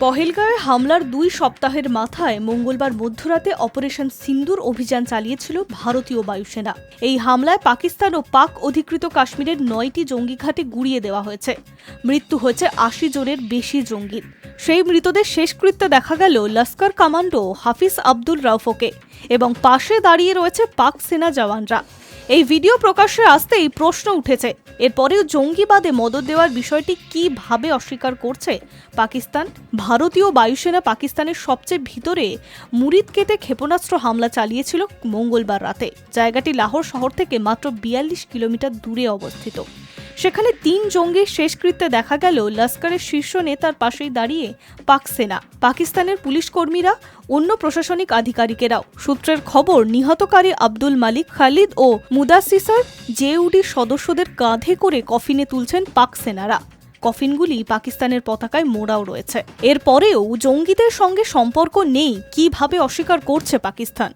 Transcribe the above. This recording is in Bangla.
পহেলগাঁওয়ে হামলার 2 সপ্তাহের মাথায় মঙ্গলবার মধ্যরাতে অপারেশন সিন্দুর অভিযান চালিয়েছিল ভারতীয় বায়ুসেনা। এই হামলায় পাকিস্তান ও পাক অধিকৃত কাশ্মীরের 9টি জঙ্গি ঘাঁটি গুঁড়িয়ে দেওয়া হয়েছে। মৃত্যু হয়েছে 80 জনের বেশি জঙ্গির। সেই মৃতদের শেষকৃত্যে দেখা গেল লস্কর কমান্ডো হাফিজ আব্দুল রাউফকে এবং পাশে দাঁড়িয়ে রয়েছে পাক সেনা জওয়ানরা। এই ভিডিও প্রকাশ্যে আসতেই প্রশ্ন উঠেছে, এরপরেও জঙ্গিবাদে মদদ দেওয়ার বিষয়টি কিভাবে অস্বীকার করছে পাকিস্তান। ভারতীয় বায়ুসেনা পাকিস্তানের সবচেয়ে ভিতরে মুরিদ কেটে ক্ষেপণাস্ত্র হামলা চালিয়েছিল মঙ্গলবার রাতে। জায়গাটি লাহোর শহর থেকে মাত্র 42 কিলোমিটার দূরে অবস্থিত। সেখানে 3 জঙ্গির শেষকৃত্যে দেখা গেল লস্করের শীর্ষ নেতার পাশেই দাঁড়িয়ে পাক সেনা, পাকিস্তানের পুলিশ কর্মীরা, অন্য প্রশাসনিক আধিকারিকেরাও। সূত্রের খবর, নিহতকারী আব্দুল মালিক, খালিদ ও মুদাসিসার জেউডির সদস্যদের কাঁধে করে কফিনে তুলছেন পাক সেনারা। কফিনগুলি পাকিস্তানের পতাকায় মোড়াও রয়েছে। এরপরেও জঙ্গিদের সঙ্গে সম্পর্ক নেই কিভাবে অস্বীকার করছে পাকিস্তান।